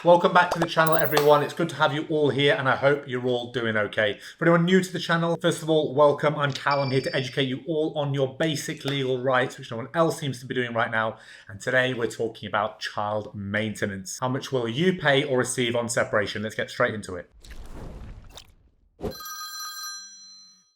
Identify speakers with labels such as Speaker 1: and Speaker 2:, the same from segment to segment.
Speaker 1: Welcome back to the channel, everyone. It's good to have you all here, and I hope you're all doing okay. For anyone new to the channel, first of all, welcome. I'm Cal. I'm here to educate you all on your basic legal rights, which no one else seems to be doing right now. And today we're talking about child maintenance. How much will you pay or receive on separation? Let's get straight into it.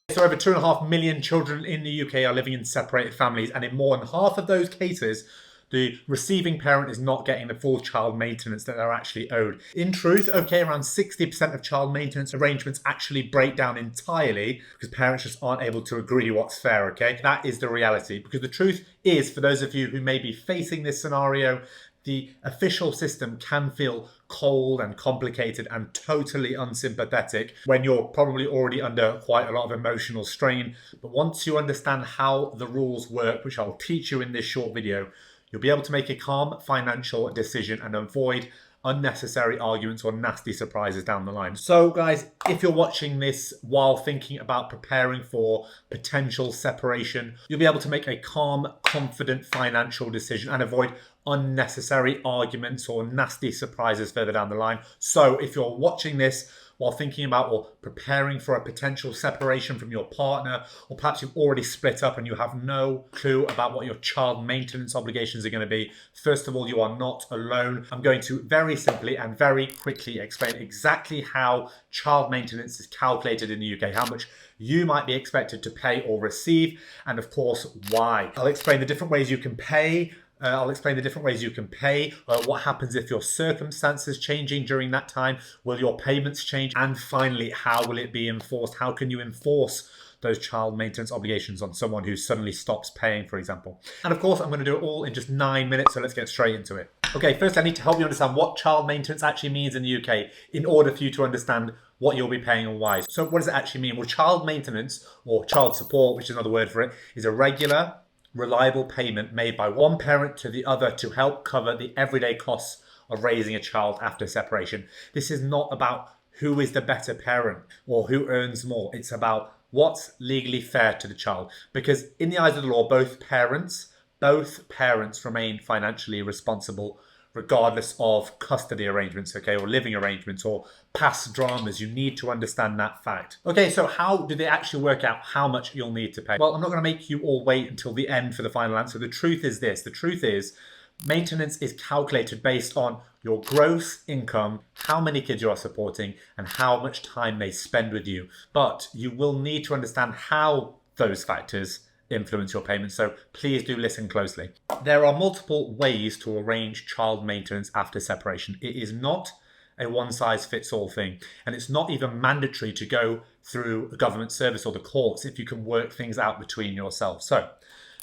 Speaker 1: So over 2.5 million children in the UK are living in separated families, and in more than half of those cases, the receiving parent is not getting the full child maintenance that they're actually owed. In truth, around 60% of child maintenance arrangements actually break down entirely because parents just aren't able to agree what's fair, That is the reality, because the truth is, for those of you who may be facing this scenario, the official system can feel cold and complicated and totally unsympathetic when you're probably already under quite a lot of emotional strain. But once you understand how the rules work, which I'll teach you in this short video, you'll be able to make a calm financial decision and avoid unnecessary arguments or nasty surprises down the line. So guys, if you're watching this while thinking about preparing for potential separation, you'll be able to make a calm, confident financial decision and avoid unnecessary arguments or nasty surprises further down the line. So if you're watching this while thinking about or preparing for a potential separation from your partner, or perhaps you've already split up and you have no clue about what your child maintenance obligations are going to be, first of all, you are not alone. I'm going to very simply and very quickly explain exactly how child maintenance is calculated in the UK, how much you might be expected to pay or receive, and of course, why. I'll explain the different ways you can pay. What happens if your circumstances changing during that time? Will your payments change? And finally, how will it be enforced? How can you enforce those child maintenance obligations on someone who suddenly stops paying, for example? And of course, I'm going to do it all in just 9 minutes, so let's get straight into it. Okay, first I need to help you understand what child maintenance actually means in the UK in order for you to understand what you'll be paying and why. So what does it actually mean? Well, child maintenance, or child support, which is another word for it, is a regular, reliable payment made by one parent to the other to help cover the everyday costs of raising a child after separation. This is not about who is the better parent or who earns more. It's about what's legally fair to the child. Because in the eyes of the law, both parents remain financially responsible regardless of custody arrangements, or living arrangements or past dramas. You need to understand that fact. Okay, so how do they actually work out how much you'll need to pay? Well, I'm not going to make you all wait until the end for the final answer. The truth is this. The truth is maintenance is calculated based on your gross income, how many kids you are supporting, and how much time they spend with you. But you will need to understand how those factors influence your payments, so please do listen closely. There are multiple ways to arrange child maintenance after separation. It is not a one-size-fits-all thing, and it's not even mandatory to go through a government service or the courts if you can work things out between yourselves. So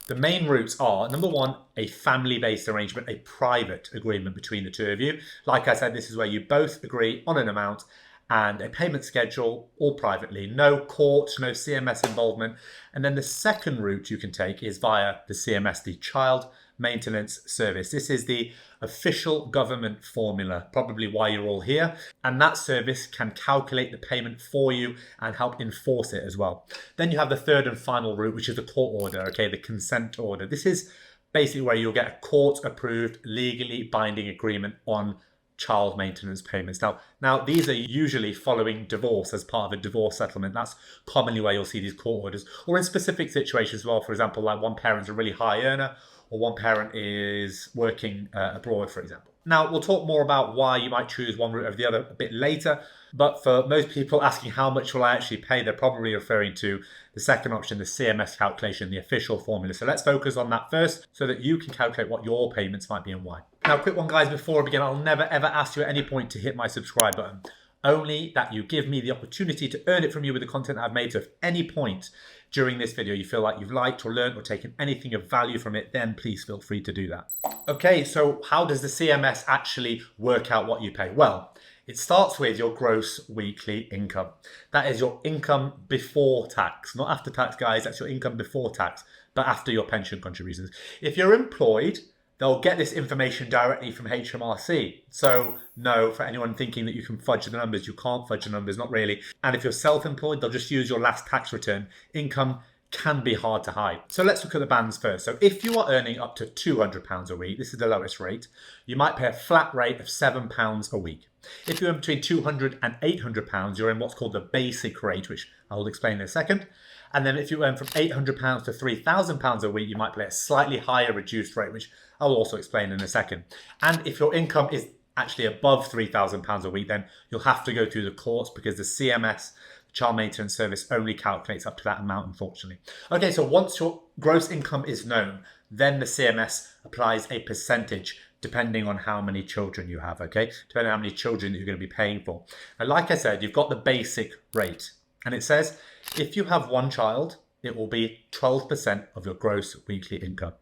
Speaker 1: the main routes are, number one, a family-based arrangement, a private agreement between the two of you. Like I said, this is where you both agree on an amount and a payment schedule, all privately. No court, no CMS involvement. And then the second route you can take is via the CMS, the Child Maintenance Service. This is the official government formula, probably why you're all here. And that service can calculate the payment for you and help enforce it as well. Then you have the third and final route, which is the court order, the consent order. This is basically where you'll get a court-approved, legally binding agreement on child maintenance payments. Now these are usually following divorce as part of a divorce settlement. That's commonly where you'll see these court orders, or in specific situations as well. For example, like one parent's a really high earner, or one parent is working abroad, for example. Now, we'll talk more about why you might choose one route over the other a bit later, but for most people asking how much will I actually pay, they're probably referring to the second option, the CMS calculation, the official formula. So let's focus on that first so that you can calculate what your payments might be and why. Now, quick one, guys, before I begin, I'll never ever ask you at any point to hit my subscribe button. Only that you give me the opportunity to earn it from you with the content I've made. So if at any point during this video you feel like you've liked or learned or taken anything of value from it, then please feel free to do that. Okay, so how does the CMS actually work out what you pay? Well, it starts with your gross weekly income. That is your income before tax, not after tax, guys. That's your income before tax, but after your pension contributions. If you're employed, they'll get this information directly from HMRC. So no, for anyone thinking that you can fudge the numbers, you can't fudge the numbers, not really. And if you're self-employed, they'll just use your last tax return. Income can be hard to hide. So let's look at the bands first. So if you are earning up to £200 a week, this is the lowest rate, you might pay a flat rate of £7 a week. If you're in between £200 and £800, you're in what's called the basic rate, which I will explain in a second. And then if you earn from £800 to £3,000 a week, you might pay a slightly higher reduced rate, which I will also explain in a second. And if your income is actually above £3,000 a week, then you'll have to go through the courts because the CMS, Child Maintenance Service, only calculates up to that amount, unfortunately. Okay, so once your gross income is known, then the CMS applies a percentage depending on how many children you have, okay? Depending on how many children you're going to be paying for. And like I said, you've got the basic rate. And it says if you have one child, it will be 12% of your gross weekly income.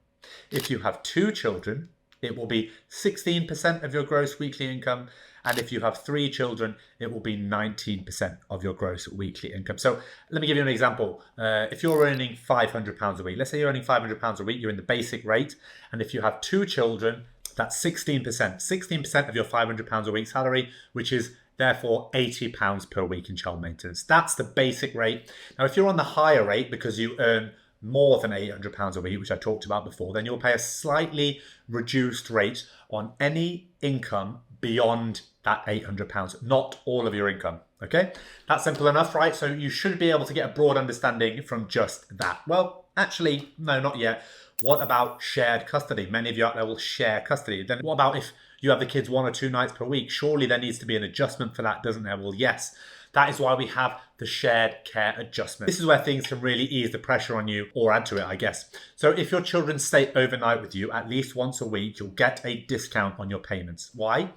Speaker 1: If you have two children, it will be 16% of your gross weekly income. And if you have three children, it will be 19% of your gross weekly income. So let me give you an example. If you're earning £500 a week, let's say you're earning £500 a week, you're in the basic rate. And if you have two children, that's 16%. 16% of your £500 a week salary, which is therefore £80 per week in child maintenance. That's the basic rate. Now, if you're on the higher rate because you earn more than £800 a week, which I talked about before, then you'll pay a slightly reduced rate on any income beyond that £800, not all of your income. Okay, that's simple enough, right? So you should be able to get a broad understanding from just that. Well, actually, no, not yet. What about shared custody? Many of you out there will share custody. Then what about if you have the kids 1 or 2 nights per week? Surely there needs to be an adjustment for that, doesn't there? Well, yes. That is why we have the shared care adjustment. This is where things can really ease the pressure on you, or add to it, I guess. So if your children stay overnight with you at least once a week, you'll get a discount on your payments. Why?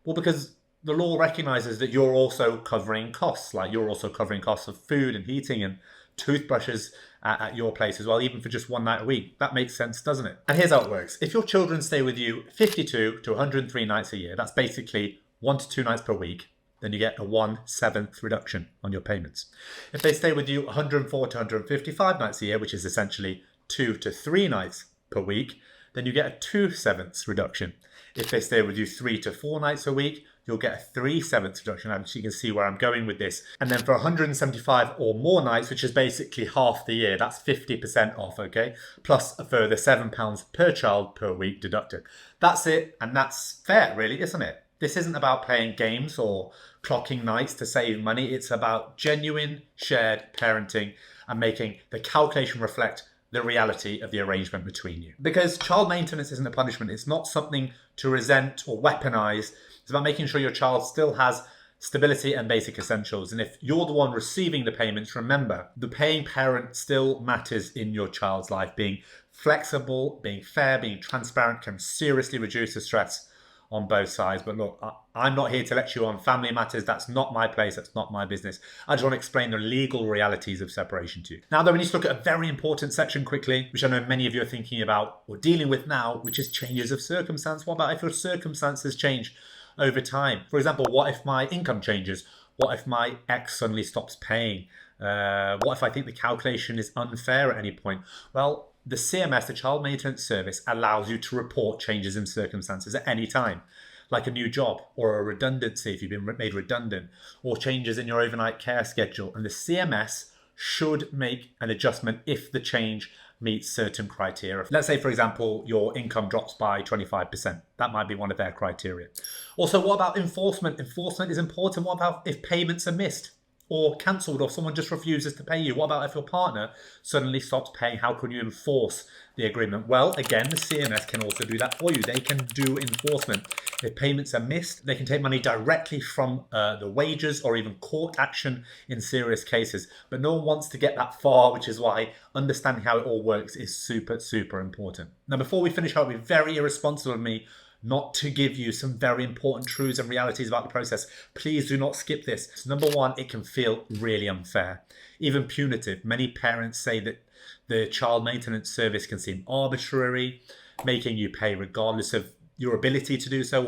Speaker 1: Well, because the law recognizes that you're also covering costs, like you're also covering costs of food and heating and toothbrushes at your place as well, even for just one night a week. That makes sense, doesn't it? And here's how it works. If your children stay with you 52 to 103 nights a year, that's basically 1 to 2 nights per week, then you get a 1/7 reduction on your payments. If they stay with you 104 to 155 nights a year, which is essentially 2 to 3 nights per week, then you get a 2/7 reduction. If they stay with you 3 to 4 nights a week, you'll get a 3/7 reduction. And you can see where I'm going with this. And then for 175 or more nights, which is basically half the year, that's 50% off, okay? Plus a further £7 per child per week deducted. That's it, and that's fair, really, isn't it? This isn't about playing games or clocking nights to save money. It's about genuine shared parenting and making the calculation reflect the reality of the arrangement between you. Because child maintenance isn't a punishment. It's not something to resent or weaponize. It's about making sure your child still has stability and basic essentials. And if you're the one receiving the payments, remember, the paying parent still matters in your child's life. Being flexible, being fair, being transparent can seriously reduce the stress on both sides. But look, I'm not here to lecture you on family matters. That's not my place. That's not my business. I just want to explain the legal realities of separation to you. Now, though, we need to look at a very important section quickly, which I know many of you are thinking about or dealing with now, which is changes of circumstance. What about if your circumstances change over time? For example, what if my income changes? What if my ex suddenly stops paying? What if I think the calculation is unfair at any point? Well, the CMS, the Child Maintenance Service, allows you to report changes in circumstances at any time, like a new job or a redundancy if you've been made redundant, or changes in your overnight care schedule. And the CMS should make an adjustment if the change meets certain criteria. Let's say, for example, your income drops by 25%. That might be one of their criteria. Also, what about enforcement? Enforcement is important. What about if payments are missed or cancelled, or someone just refuses to pay you? What about if your partner suddenly stops paying? How can you enforce the agreement? Well, again, the CMS can also do that for you. They can do enforcement. If payments are missed, they can take money directly from the wages or even court action in serious cases. But no one wants to get that far, which is why understanding how it all works is super, super important. Now, before we finish, I'll be very irresponsible of me not to give you some very important truths and realities about the process. Please do not skip this. So number one, it can feel really unfair, even punitive. Many parents say that the Child Maintenance Service can seem arbitrary, making you pay regardless of your ability to do so,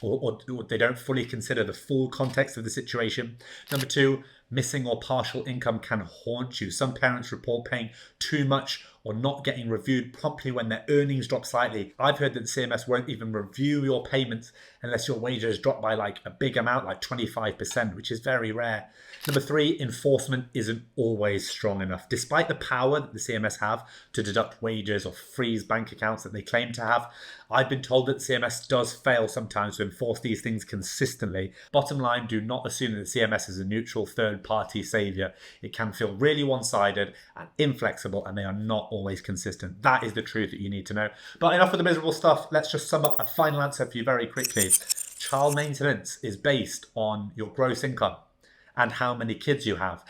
Speaker 1: or they don't fully consider the full context of the situation. Number two, Missing or partial income can haunt you. Some parents report paying too much or not getting reviewed promptly when their earnings drop slightly. I've heard that the CMS won't even review your payments unless your wages drop by like a big amount, like 25%, which is very rare. Number 3, enforcement isn't always strong enough. Despite the power that the CMS have to deduct wages or freeze bank accounts that they claim to have, I've been told that the CMS does fail sometimes to enforce these things consistently. Bottom line, do not assume that the CMS is a neutral third-party savior. It can feel really one-sided and inflexible, and they are not always consistent. That is the truth that you need to know. But enough of the miserable stuff. Let's just sum up a final answer for you very quickly. Child maintenance is based on your gross income and how many kids you have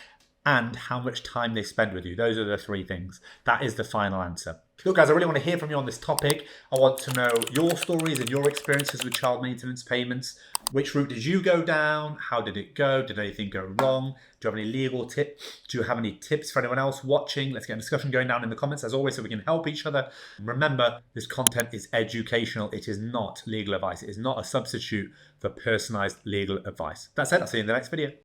Speaker 1: and how much time they spend with you. Those are the 3 things. That is the final answer. Look, guys, I really want to hear from you on this topic. I want to know your stories and your experiences with child maintenance payments. Which route did you go down? How did it go? Did anything go wrong? Do you have any legal tips? Do you have any tips for anyone else watching? Let's get a discussion going down in the comments, as always, so we can help each other. Remember, this content is educational. It is not legal advice. It is not a substitute for personalized legal advice. That's it. I'll see you in the next video.